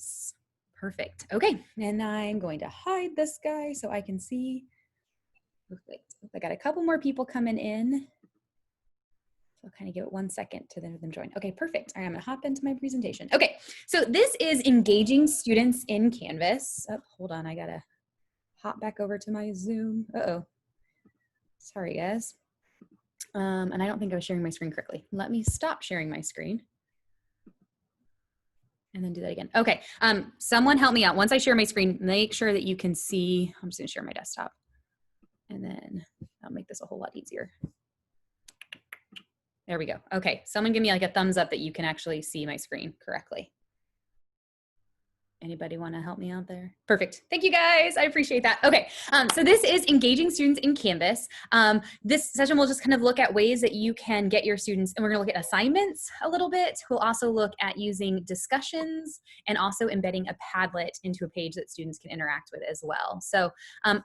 Canvas. Perfect. Okay, and I'm going to hide this guy so I can see. Perfect. I got a couple more people coming in. So I'll kind of give it 1 second to them join. Okay, perfect. All right, I'm gonna hop into my presentation. Okay, so this is engaging students in Canvas. Oh, hold on, I gotta hop back over to my Zoom. Uh-oh, sorry guys. And I don't think I was sharing my screen correctly. Let me stop sharing my screen. And then do that again. Okay, someone help me out. Once I share my screen, make sure that you can see. I'm just gonna share my desktop. And then I'll make this a whole lot easier. There we go. Okay, someone give me like a thumbs up that you can actually see my screen correctly. Anybody want to help me out there? Perfect. Thank you guys. I appreciate that. Okay, so this is engaging students in Canvas. This session will just kind of look at ways that you can get your students, and we're going to look at assignments a little bit. We'll also look at using discussions and also embedding a Padlet into a page that students can interact with as well. So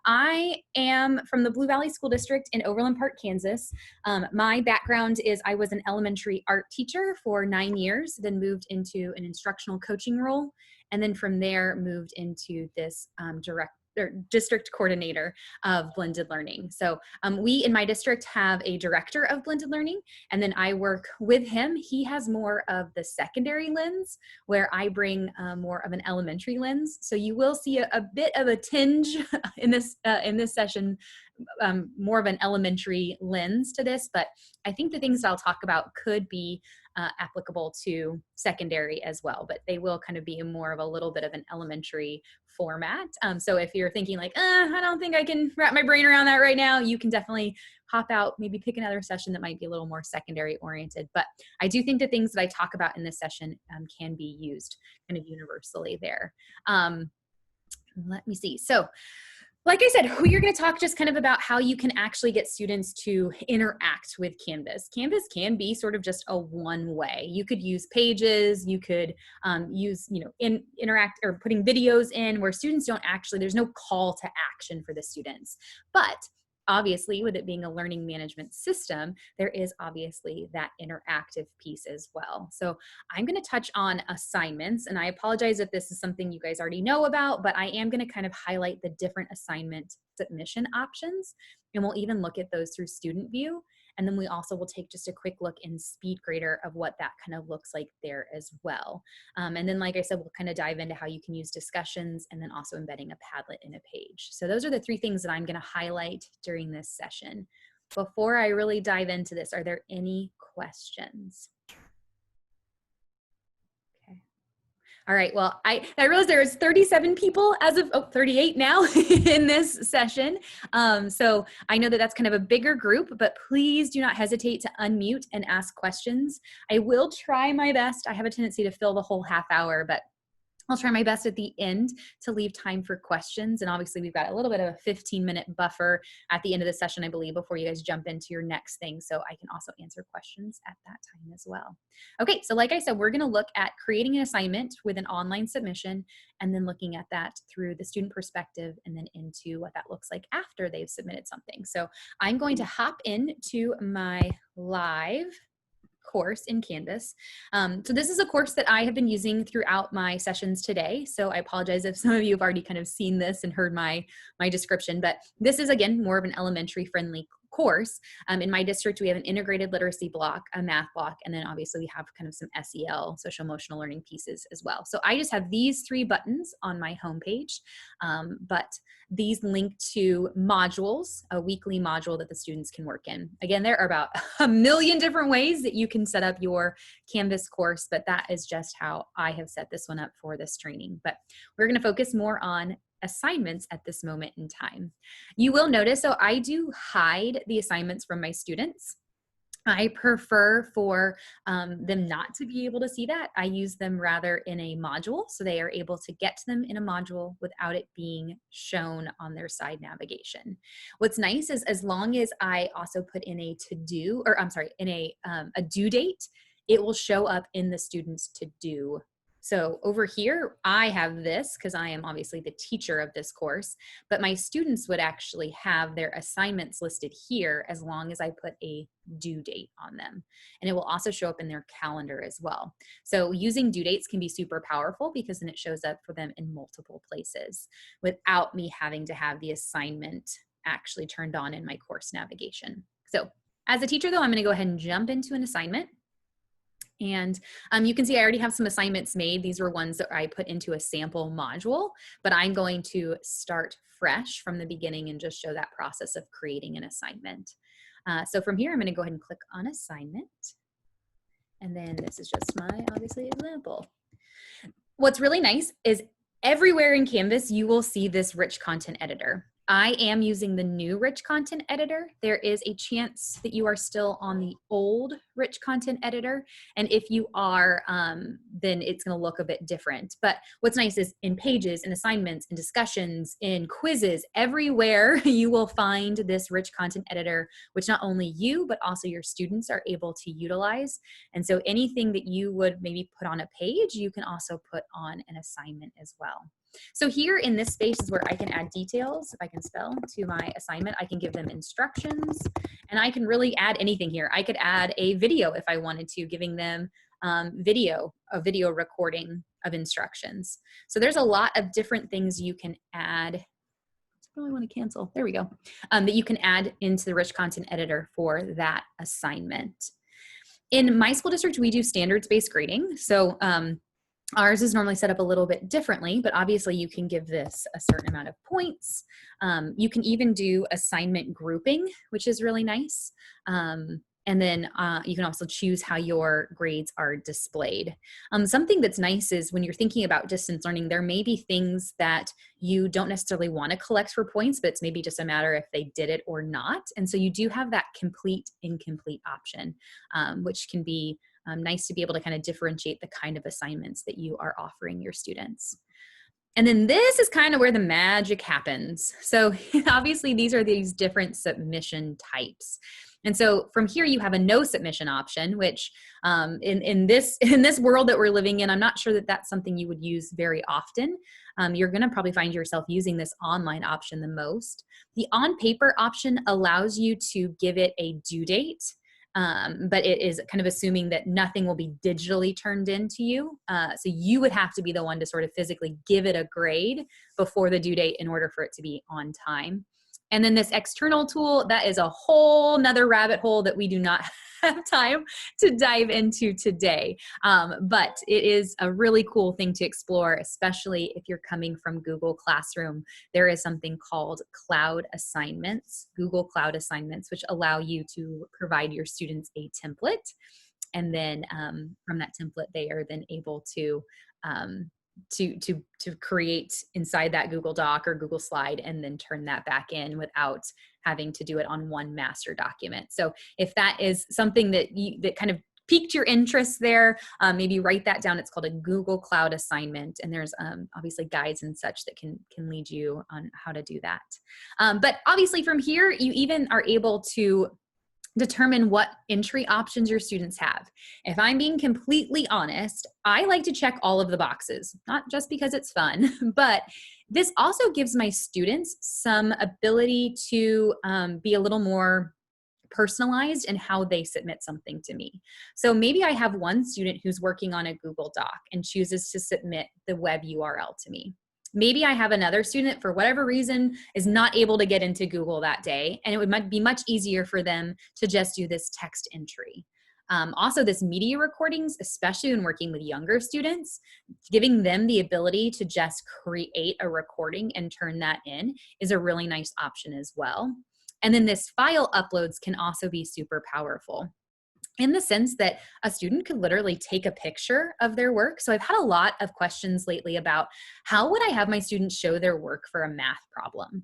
I am from the Blue Valley School District in Overland Park, Kansas. My background is I was an elementary art teacher for 9 years, then moved into an instructional coaching role. And then from there moved into this district coordinator of blended learning. So we in my district have a director of blended learning, and then I work with him. He has more of the secondary lens, where I bring more of an elementary lens. So you will see a bit of a tinge in this session, more of an elementary lens to this, but I think the things that I'll talk about could be applicable to secondary as well, but they will kind of be more of a little bit of an elementary format. So if you're thinking like, I don't think I can wrap my brain around that right now, you can definitely hop out, maybe pick another session that might be a little more secondary oriented. But I do think the things that I talk about in this session can be used kind of universally there. Let me see. So like I said, we're going to talk just kind of about how you can actually get students to interact with Canvas. Canvas can be sort of just a one way. You could use pages, you could use, interact or putting videos in where students don't actually, there's no call to action for the students. But obviously, with it being a learning management system, there is obviously that interactive piece as well. So I'm going to touch on assignments, and I apologize if this is something you guys already know about, but I am going to kind of highlight the different assignment submission options, and we'll even look at those through Student View. And then we also will take just a quick look in SpeedGrader of what that kind of looks like there as well. And then, like I said, we'll kind of dive into how you can use discussions and then also embedding a Padlet in a page. So those are the 3 things that I'm going to highlight during this session. Before I really dive into this, are there any questions? All right, well, I realized there is 37 people as of 38 now in this session. So I know that that's kind of a bigger group, but please do not hesitate to unmute and ask questions. I will try my best. I have a tendency to fill the whole half hour, but I'll try my best at the end to leave time for questions. And obviously we've got a little bit of a 15-minute buffer at the end of the session, I believe, before you guys jump into your next thing. So I can also answer questions at that time as well. Okay, so like I said, we're gonna look at creating an assignment with an online submission and then looking at that through the student perspective and then into what that looks like after they've submitted something. So I'm going to hop into my live course in Canvas. So this is a course that I have been using throughout my sessions today. So I apologize if some of you have already kind of seen this and heard my description, but this is again more of an elementary friendly course. In my district, we have an integrated literacy block, a math block, and then obviously we have kind of some SEL, social emotional learning pieces as well. So I just have these 3 buttons on my homepage, but these link to modules, a weekly module that the students can work in. Again, there are about a million different ways that you can set up your Canvas course, but that is just how I have set this one up for this training. But we're going to focus more on assignments at this moment in time. You will notice, so I do hide the assignments from my students. I prefer for them not to be able to see that. I use them rather in a module, so they are able to get to them in a module without it being shown on their side navigation. What's nice is as long as I also put in a to-do, or I'm sorry, in a due date, it will show up in the student's to-do So over here, I have this because I am obviously the teacher of this course, but my students would actually have their assignments listed here as long as I put a due date on them. And it will also show up in their calendar as well. So using due dates can be super powerful because then it shows up for them in multiple places without me having to have the assignment actually turned on in my course navigation. So as a teacher though, I'm going to go ahead and jump into an assignment. And you can see I already have some assignments made. These were ones that I put into a sample module, but I'm going to start fresh from the beginning and just show that process of creating an assignment. So from here, I'm going to go ahead and click on assignment. And then this is just my, obviously, example. What's really nice is everywhere in Canvas, you will see this rich content editor. I am using the new rich content editor. There is a chance that you are still on the old rich content editor. And if you are, then it's gonna look a bit different. But what's nice is in pages, in assignments, in discussions, in quizzes, everywhere you will find this rich content editor, which not only you, but also your students are able to utilize. And so anything that you would maybe put on a page, you can also put on an assignment as well. So here in this space is where I can add details, if I can spell, to my assignment. I can give them instructions, and I can really add anything here. I could add a video if I wanted to, giving them a video recording of instructions. So there's a lot of different things you can add. I really want to cancel. There we go. That you can add into the rich content editor for that assignment. In my school district, we do standards-based grading. So ours is normally set up a little bit differently, but obviously you can give this a certain amount of points. You can even do assignment grouping, which is really nice. And then you can also choose how your grades are displayed. Something that's nice is when you're thinking about distance learning, there may be things that you don't necessarily want to collect for points, but it's maybe just a matter if they did it or not. And so you do have that complete, incomplete option, which can be nice to be able to kind of differentiate the kind of assignments that you are offering your students. And then this is kind of where the magic happens. So obviously these are these different submission types. And so from here you have a no submission option, which in this world that we're living in, I'm not sure that that's something you would use very often. You're gonna probably find yourself using this online option the most. The on paper option allows you to give it a due date. But it is kind of assuming that nothing will be digitally turned into you. So you would have to be the one to sort of physically give it a grade before the due date in order for it to be on time. And then this external tool, that is a whole nother rabbit hole that we do not have time to dive into today. But it is a really cool thing to explore, especially if you're coming from Google Classroom. There is something called Cloud Assignments, Google Cloud Assignments, which allow you to provide your students a template. And then from that template, they are then able to create inside that Google Doc or Google Slide and then turn that back in without having to do it on one master document. So if that is something that that kind of piqued your interest there, maybe write that down. It's called a Google Cloud Assignment, and there's obviously guides and such that can lead you on how to do that. But obviously from here, you even are able to determine what entry options your students have. If I'm being completely honest, I like to check all of the boxes, not just because it's fun, but this also gives my students some ability to be a little more personalized in how they submit something to me. So maybe I have one student who's working on a Google Doc and chooses to submit the web URL to me. Maybe I have another student, for whatever reason, is not able to get into Google that day, and it would be much easier for them to just do this text entry. Also, this media recordings, especially when working with younger students, giving them the ability to just create a recording and turn that in is a really nice option as well. And then this file uploads can also be super powerful, in the sense that a student could literally take a picture of their work. So I've had a lot of questions lately about how would I have my students show their work for a math problem?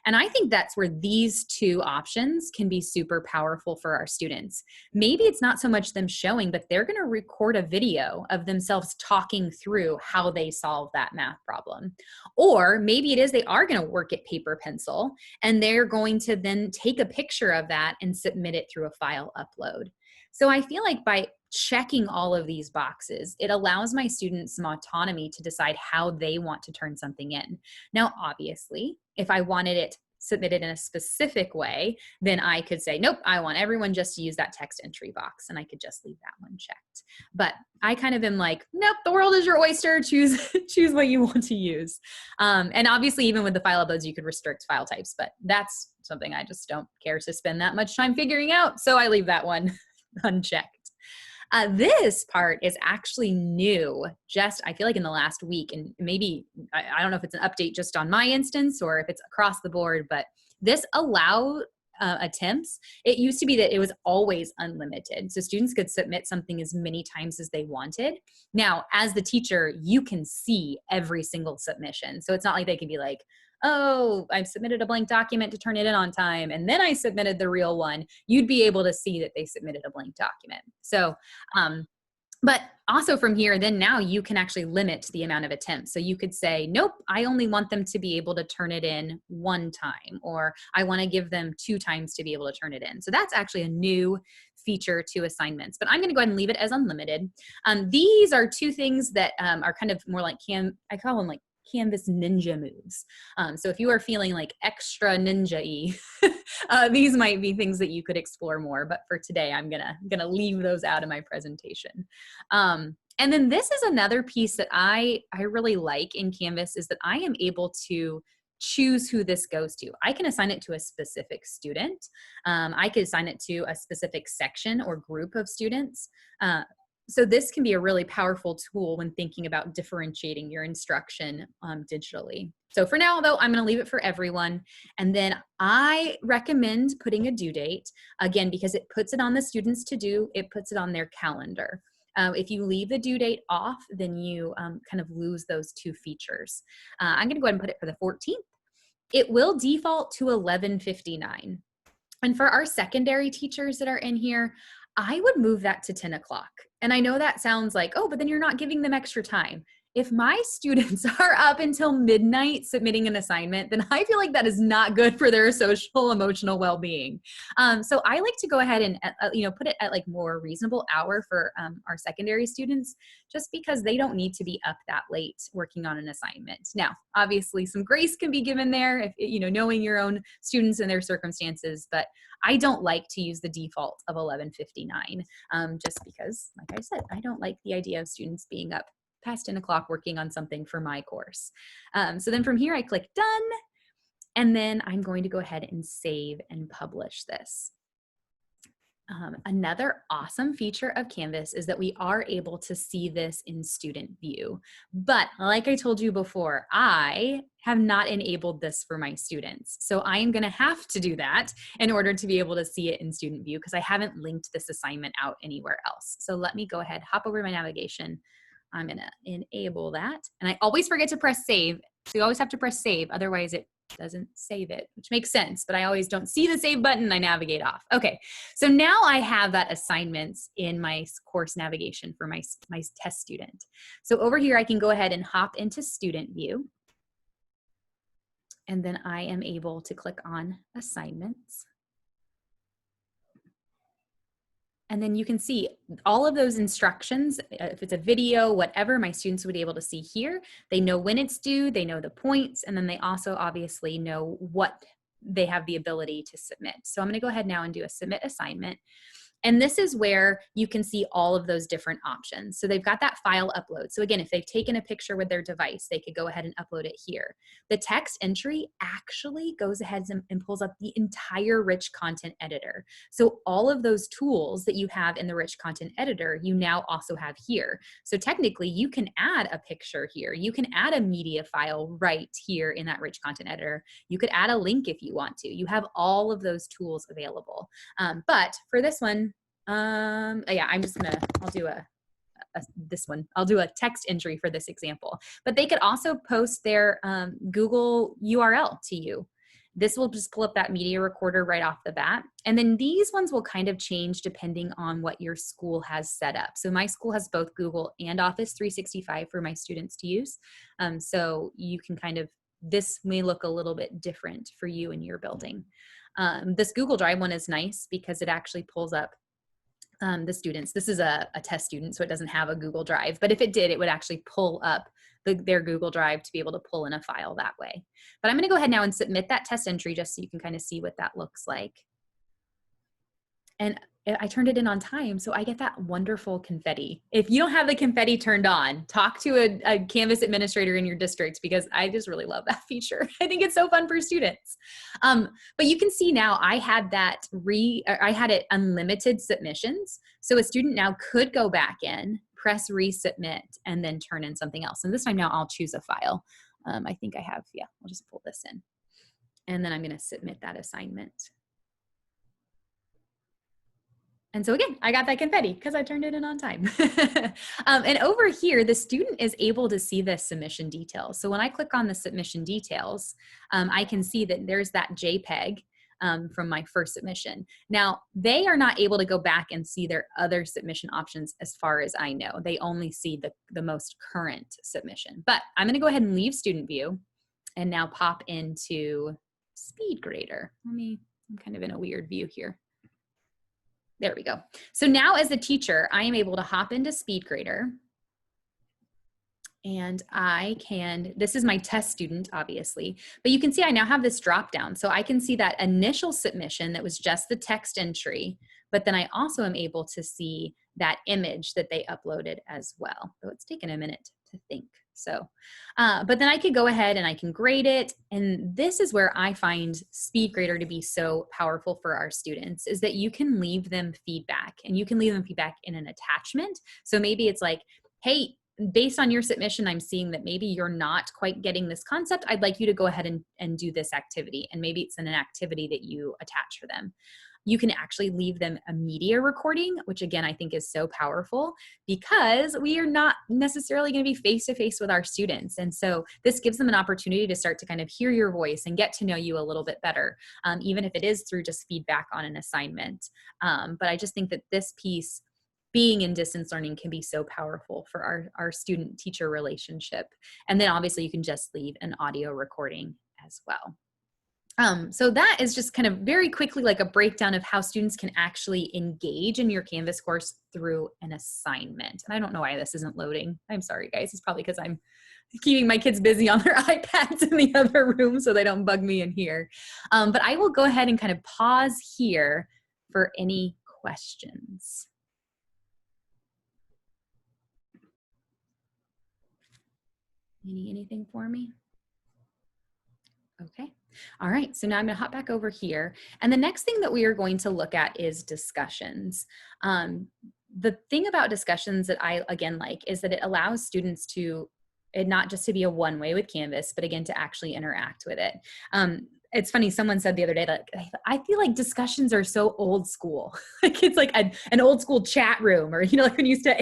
And I think that's where these two options can be super powerful for our students. Maybe it's not so much them showing, but they're gonna record a video of themselves talking through how they solve that math problem. Or maybe it is they are gonna work at paper pencil, and they're going to then take a picture of that and submit it through a file upload. So I feel like by checking all of these boxes, it allows my students some autonomy to decide how they want to turn something in. Now, obviously, if I wanted it submitted in a specific way, then I could say, nope, I want everyone just to use that text entry box, and I could just leave that one checked. But I kind of am like, nope, the world is your oyster. Choose choose what you want to use. And obviously, even with the file uploads, you could restrict file types, but that's something I just don't care to spend that much time figuring out. So I leave that one unchecked. This part is actually new, just I feel like in the last week, and maybe, I don't know if it's an update just on my instance or if it's across the board, but this allow attempts, it used to be that it was always unlimited. So students could submit something as many times as they wanted. Now, as the teacher, you can see every single submission. So it's not like they can be like, oh, I've submitted a blank document to turn it in on time, and then I submitted the real one. You'd be able to see that they submitted a blank document. So, but also from here, then now you can actually limit the amount of attempts. So you could say, nope, I only want them to be able to turn it in one time, or I want to give them 2 times to be able to turn it in. So that's actually a new feature to assignments, but I'm going to go ahead and leave it as unlimited. These are 2 things that are kind of more like I call them like Canvas ninja moves. So if you are feeling like extra ninja-y, these might be things that you could explore more, but for today, I'm gonna leave those out of my presentation. And then this is another piece that I really like in Canvas, is that I am able to choose who this goes to. I can assign it to a specific student. I could assign it to a specific section or group of students. So this can be a really powerful tool when thinking about differentiating your instruction digitally. So for now, though, I'm going to leave it for everyone. And then I recommend putting a due date, again, because it puts it on the students to do, it puts it on their calendar. If you leave the due date off, then you kind of lose those 2 features. I'm going to go ahead and put it for the 14th. It will default to 11:59. And for our secondary teachers that are in here, I would move that to 10 o'clock. And I know that sounds like, oh, but then you're not giving them extra time. If my students are up until midnight submitting an assignment, then I feel like that is not good for their social emotional well-being. So I like to go ahead and put it at like more reasonable hour for our secondary students, just because they don't need to be up that late working on an assignment. Now, obviously, some grace can be given there, if knowing your own students and their circumstances, but I don't like to use the default of 11:59, just because, like I said, I don't like the idea of students being up past 10 o'clock working on something for my course. So then from here, I click done, and then I'm going to go ahead and save and publish this. Another awesome feature of Canvas is that we are able to see this in student view. But like I told you before, I have not enabled this for my students. So I am gonna have to do that in order to be able to see it in student view, because I haven't linked this assignment out anywhere else. So let me go ahead, hop over to my navigation. I'm gonna enable that. And I always forget to press save. So you always have to press save, otherwise it doesn't save it, which makes sense, but I always don't see the save button, I navigate off. Okay, so now I have that assignments in my course navigation for my test student. So over here, I can go ahead and hop into student view, and then I am able to click on assignments. And then you can see all of those instructions. If it's a video, whatever, my students would be able to see here. They know when it's due, they know the points, and then they also obviously know what they have the ability to submit. So I'm gonna go ahead now and do a submit assignment. And this is where you can see all of those different options. So they've got that file upload. So again, if they've taken a picture with their device, they could go ahead and upload it here. The text entry actually goes ahead and pulls up the entire rich content editor. So all of those tools that you have in the rich content editor, you now also have here. So technically you can add a picture here. You can add a media file right here in that rich content editor. You could add a link if you want to. You have all of those tools available. But for this one, yeah, I'll do I'll do a text entry for this example, but they could also post their Google URL to you. This will just pull up that media recorder right off the bat. And then these ones will kind of change depending on what your school has set up. So my school has both Google and Office 365 for my students to use. So you can this may look a little bit different for you in your building. This Google Drive one is nice because it actually pulls up the students. This is a test student, so it doesn't have a Google Drive, but if it did, it would actually pull up their Google Drive to be able to pull in a file that way. But I'm gonna go ahead now and submit that test entry just so you can kind of see what that looks like. And I turned it in on time, so I get that wonderful confetti. If you don't have the confetti turned on, talk to a Canvas administrator in your district, because I just really love that feature. I think it's so fun for students. But you can see now I had it unlimited submissions. So a student now could go back in, press resubmit, and then turn in something else. And this time now I'll choose a file. I think I have, yeah, I'll just pull this in. And then I'm gonna submit that assignment. And so again, I got that confetti because I turned it in on time. And over here, the student is able to see the submission details. So when I click on the submission details, I can see that there's that JPEG from my first submission. Now, they are not able to go back and see their other submission options as far as I know. They only see the most current submission. But I'm gonna go ahead and leave student view and now pop into SpeedGrader. I'm kind of in a weird view here. There we go. So now as a teacher, I am able to hop into SpeedGrader, and this is my test student, obviously, but you can see I now have this drop down. So I can see that initial submission that was just the text entry, but then I also am able to see that image that they uploaded as well. So it's taken a minute to think. So, but then I could go ahead and I can grade it. And this is where I find SpeedGrader to be so powerful for our students, is that you can leave them feedback, and you can leave them feedback in an attachment. So maybe it's like, hey, based on your submission, I'm seeing that maybe you're not quite getting this concept. I'd like you to go ahead and do this activity. And maybe it's in an activity that you attach for them. You can actually leave them a media recording, which again, I think is so powerful, because we are not necessarily going to be face-to-face with our students. And so this gives them an opportunity to start to kind of hear your voice and get to know you a little bit better, even if it is through just feedback on an assignment. But I just think that this piece, being in distance learning, can be so powerful for our student-teacher relationship. And then obviously you can just leave an audio recording as well. So that is just kind of very quickly like a breakdown of how students can actually engage in your Canvas course through an assignment. And I don't know why this isn't loading. I'm sorry, guys. It's probably because I'm keeping my kids busy on their iPads in the other room so they don't bug me in here. But I will go ahead and kind of pause here for any questions. Anything for me? Okay. All right. So now I'm going to hop back over here. And the next thing that we are going to look at is discussions. The thing about discussions that I, again, like is that it allows students to, not just to be a one-way with Canvas, but again, to actually interact with it. It's funny, someone said the other day that I feel like discussions are so old school. Like it's like an old school chat room, or, you know, like when you used to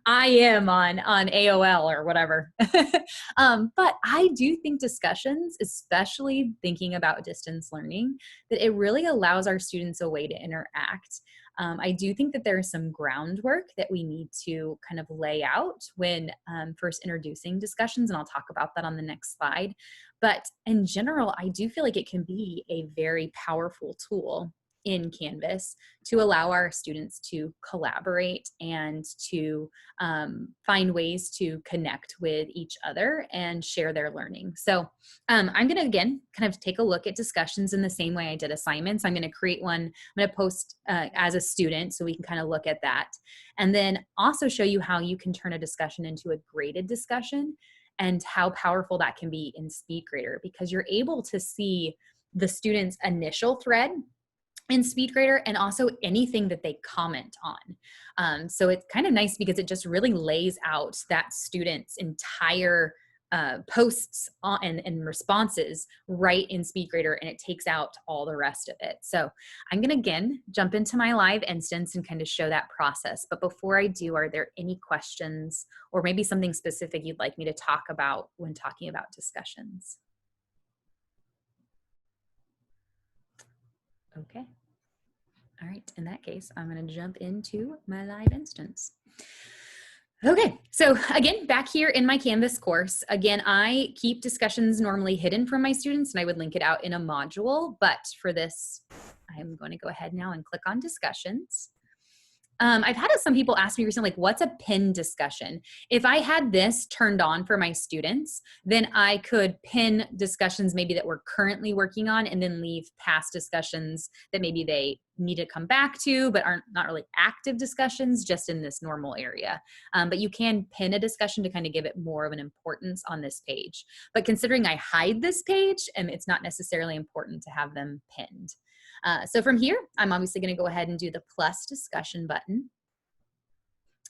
IM on AOL or whatever. But I do think discussions, especially thinking about distance learning, that it really allows our students a way to interact. I do think that there is some groundwork that we need to kind of lay out when first introducing discussions, and I'll talk about that on the next slide. But in general, I do feel like it can be a very powerful tool in Canvas to allow our students to collaborate and to find ways to connect with each other and share their learning. So I'm going to, again, kind of take a look at discussions in the same way I did assignments. I'm going to create one. I'm going to post as a student so we can kind of look at that. And then also show you how you can turn a discussion into a graded discussion and how powerful that can be in SpeedGrader, because you're able to see the student's initial thread in SpeedGrader and also anything that they comment on. So it's kind of nice because it just really lays out that student's entire posts and responses right in SpeedGrader, and it takes out all the rest of it. So I'm gonna again jump into my live instance and kind of show that process. But before I do, are there any questions or maybe something specific you'd like me to talk about when talking about discussions? Okay. All right, in that case, I'm going to jump into my live instance. Okay, so again, back here in my Canvas course, again, I keep discussions normally hidden from my students, and I would link it out in a module, but for this, I'm going to go ahead now and click on discussions. I've had some people ask me recently, like, what's a pin discussion? If I had this turned on for my students, then I could pin discussions maybe that we're currently working on and then leave past discussions that maybe they need to come back to, but aren't not really active discussions, just in this normal area. But you can pin a discussion to kind of give it more of an importance on this page. But considering I hide this page, and it's not necessarily important to have them pinned. So from here, I'm obviously going to go ahead and do the plus discussion button.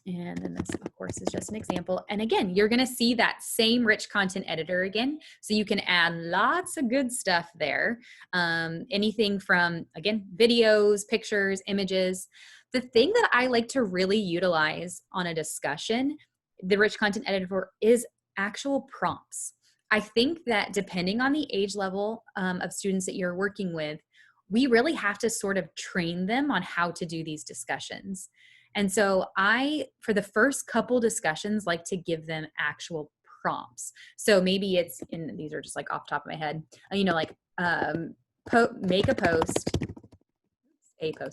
And then this, of course, is just an example. And again, you're going to see that same rich content editor again. So you can add lots of good stuff there. Anything from, again, videos, pictures, images. The thing that I like to really utilize on a discussion, the rich content editor, is actual prompts. I think that depending on the age level of students that you're working with, we really have to sort of train them on how to do these discussions. And so I, for the first couple discussions, like to give them actual prompts. So maybe it's, and these are just like off the top of my head, you know, like make a post,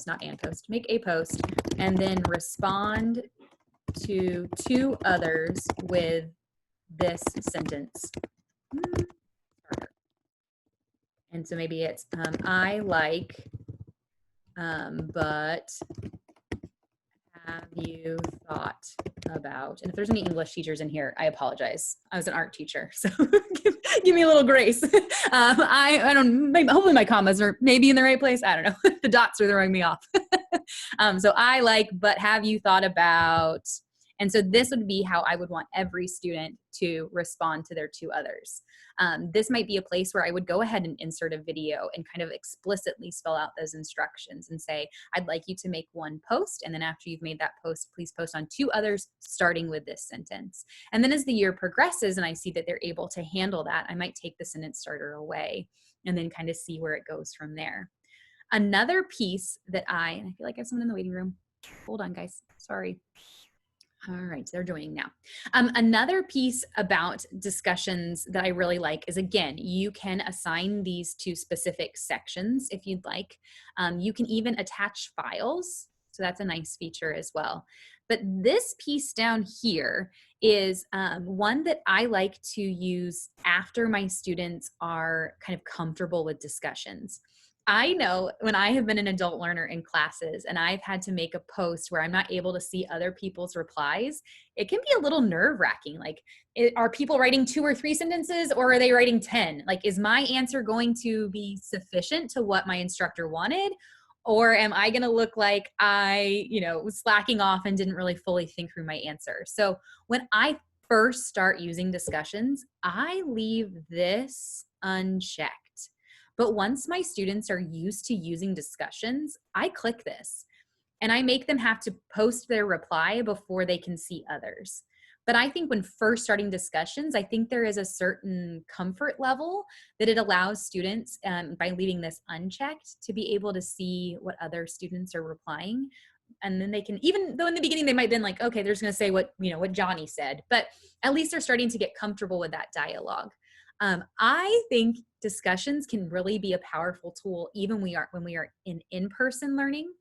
not and post, make a post, and then respond to 2 others with this sentence. And so maybe it's, I like, but have you thought about, and if there's any English teachers in here, I apologize. I was an art teacher, so give me a little grace. I don't, maybe, hopefully my commas are maybe in the right place. I don't know. The dots are throwing me off. So I like, but have you thought about, and so this would be how I would want every student to respond to their 2 others. This might be a place where I would go ahead and insert a video and kind of explicitly spell out those instructions and say, I'd like you to make 1 post. And then after you've made that post, please post on 2 others, starting with this sentence. And then as the year progresses and I see that they're able to handle that, I might take the sentence starter away and then kind of see where it goes from there. Another piece that I feel like I have someone in the waiting room. Hold on, guys. Sorry. All right, they're joining now. Another piece about discussions that I really like is, again, you can assign these to specific sections if you'd like. You can even attach files, so that's a nice feature as well. But this piece down here is one that I like to use after my students are kind of comfortable with discussions. I know when I have been an adult learner in classes and I've had to make a post where I'm not able to see other people's replies, it can be a little nerve-wracking. Like, are people writing 2 or 3 sentences, or are they writing 10? Like, is my answer going to be sufficient to what my instructor wanted? Or am I going to look like I, was slacking off and didn't really fully think through my answer? So when I first start using discussions, I leave this unchecked. But once my students are used to using discussions, I click this and I make them have to post their reply before they can see others. But I think when first starting discussions, I think there is a certain comfort level that it allows students, by leaving this unchecked, to be able to see what other students are replying. And then they can, even though in the beginning they might have been like, okay, they're just going to say what Johnny said, but at least they're starting to get comfortable with that dialogue. I think discussions can really be a powerful tool even when we are in in-person learning.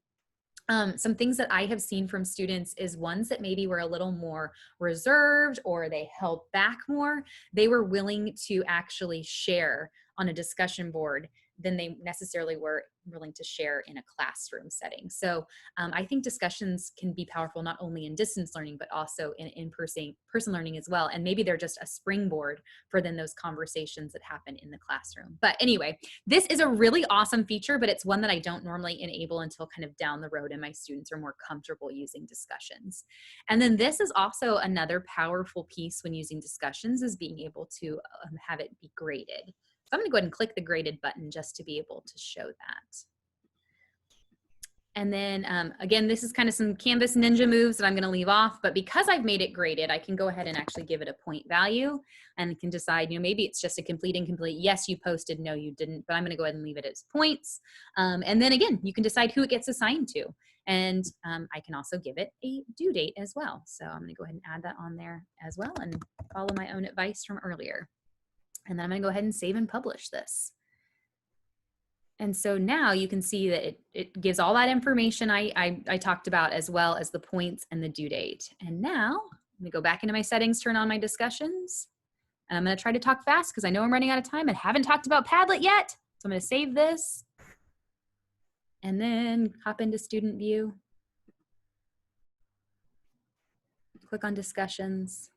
Some things that I have seen from students is ones that maybe were a little more reserved or they held back more. They were willing to actually share on a discussion board than they necessarily were willing to share in a classroom setting. So I think discussions can be powerful not only in distance learning, but also in in-person learning as well. And maybe they're just a springboard for then those conversations that happen in the classroom. But anyway, this is a really awesome feature, but it's one that I don't normally enable until kind of down the road and my students are more comfortable using discussions. And then this is also another powerful piece when using discussions, is being able to have it be graded. So I'm going to go ahead and click the graded button just to be able to show that. And then again, this is kind of some Canvas ninja moves that I'm going to leave off, but because I've made it graded, I can go ahead and actually give it a point value and can decide, maybe it's just a complete, incomplete. Yes, you posted. No, you didn't, but I'm going to go ahead and leave it as points. And then again, you can decide who it gets assigned to. And I can also give it a due date as well. So I'm going to go ahead and add that on there as well and follow my own advice from earlier. And then I'm going to go ahead and save and publish this. And so now you can see that it gives all that information I talked about, as well as the points and the due date. And now I'm gonna go back into my settings, turn on my discussions, and I'm gonna try to talk fast because I know I'm running out of time and haven't talked about Padlet yet. So I'm gonna save this and then hop into student view. Click on discussions.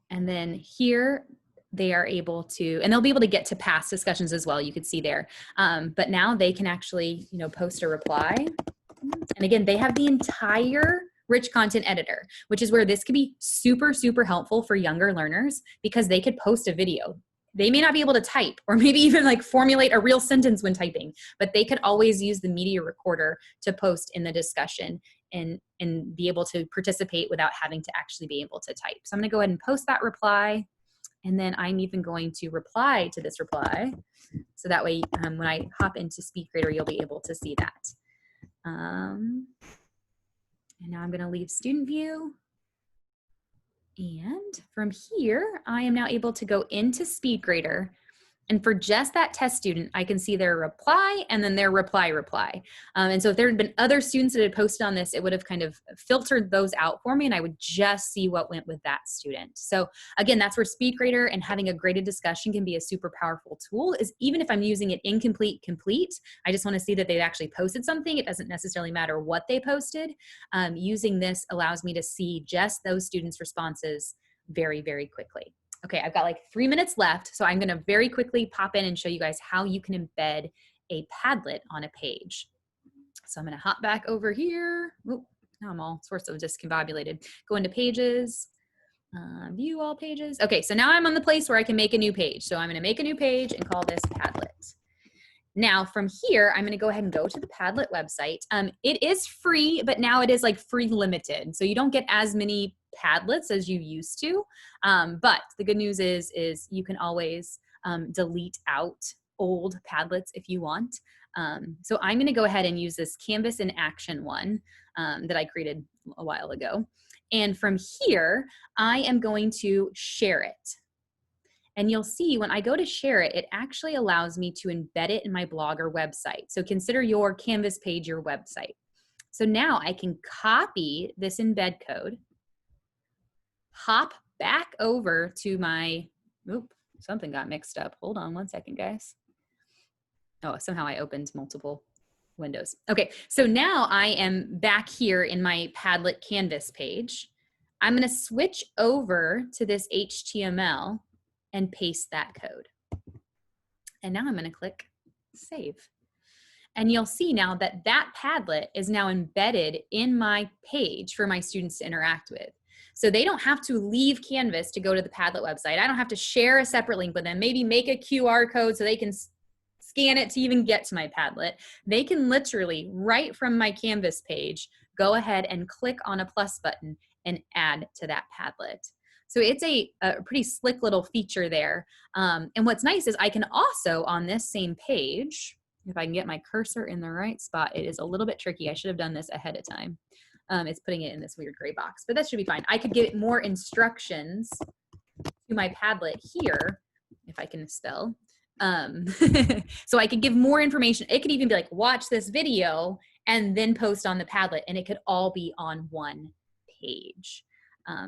And then here they are able to, and they'll be able to get to past discussions as well. You could see there. But now they can actually, post a reply. And again, they have the entire rich content editor, which is where this could be super, super helpful for younger learners because they could post a video. They may not be able to type or maybe even like formulate a real sentence when typing, but they could always use the media recorder to post in the discussion and be able to participate without having to actually be able to type. So I'm gonna go ahead and post that reply. And then I'm even going to reply to this reply. So that way, when I hop into SpeedGrader, you'll be able to see that. And now I'm gonna leave student view. And from here, I am now able to go into SpeedGrader. And for just that test student, I can see their reply and then their reply. And so if there had been other students that had posted on this, it would have kind of filtered those out for me and I would just see what went with that student. So again, that's where SpeedGrader and having a graded discussion can be a super powerful tool, is even if I'm using it incomplete, complete, I just want to see that they've actually posted something. It doesn't necessarily matter what they posted. Using this allows me to see just those students' responses very, very quickly. Okay, I've got like 3 minutes left, so I'm gonna very quickly pop in and show you guys how you can embed a Padlet on a page. So I'm gonna hop back over here. Oop, now I'm all sorts of discombobulated. Go into pages, view all pages. Okay, so now I'm on the place where I can make a new page. So I'm gonna make a new page and call this Padlet. Now from here, I'm gonna go ahead and go to the Padlet website. It is free, but now it is like free limited. So you don't get as many Padlets as you used to. But the good news is you can always delete out old Padlets if you want. So I'm gonna go ahead and use this Canvas in Action one that I created a while ago. And from here, I am going to share it. And you'll see when I go to share it, it actually allows me to embed it in my blog or website. So consider your Canvas page your website. So now I can copy this embed code, hop back over to my, oop, something got mixed up. Hold on one second, guys. Oh, somehow I opened multiple windows. Okay, so now I am back here in my Padlet Canvas page. I'm gonna switch over to this HTML and paste that code. And now I'm gonna click save. And you'll see now that that Padlet is now embedded in my page for my students to interact with. So they don't have to leave Canvas to go to the Padlet website. I don't have to share a separate link with them, maybe make a QR code so they can scan it to even get to my Padlet. They can literally, right from my Canvas page, go ahead and click on a plus button and add to that Padlet. So it's a pretty slick little feature there. And what's nice is I can also, on this same page, if I can get my cursor in the right spot, it is a little bit tricky. I should have done this ahead of time. It's putting it in this weird gray box, but that should be fine. I could get more instructions to my Padlet here, if I can spell. So I could give more information. It could even be like, watch this video and then post on the Padlet, and it could all be on one page.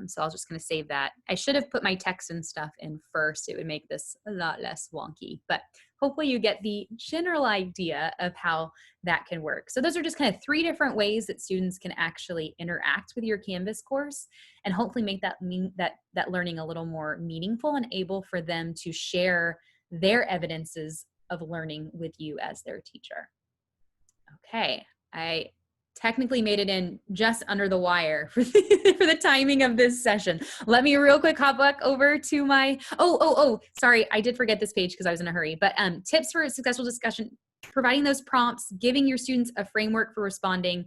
So I was just going to save that. I should have put my text and stuff in first. It would make this a lot less wonky, but hopefully you get the general idea of how that can work. So those are just kind of 3 different ways that students can actually interact with your Canvas course and hopefully make that learning a little more meaningful and able for them to share their evidences of learning with you as their teacher. Okay, I technically made it in just under the wire for the timing of this session. Let me real quick hop back over to my, sorry, I did forget this page because I was in a hurry, but tips for a successful discussion, providing those prompts, giving your students a framework for responding,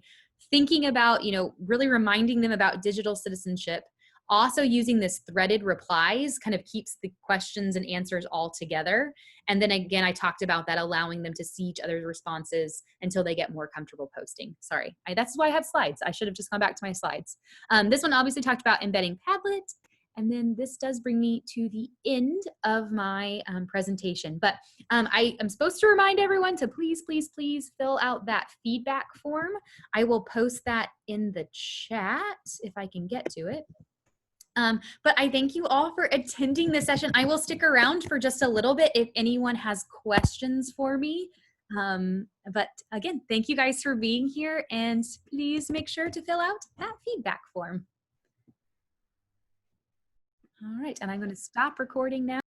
thinking about, really reminding them about digital citizenship. Also using this threaded replies kind of keeps the questions and answers all together. And then again, I talked about that, allowing them to see each other's responses until they get more comfortable posting. Sorry, that's why I have slides. I should have just gone back to my slides. This one obviously talked about embedding Padlet. And then this does bring me to the end of my presentation. But I am supposed to remind everyone to please, please, please fill out that feedback form. I will post that in the chat if I can get to it. But I thank you all for attending this session. I will stick around for just a little bit if anyone has questions for me. But again, thank you guys for being here, and please make sure to fill out that feedback form. All right, and I'm going to stop recording now.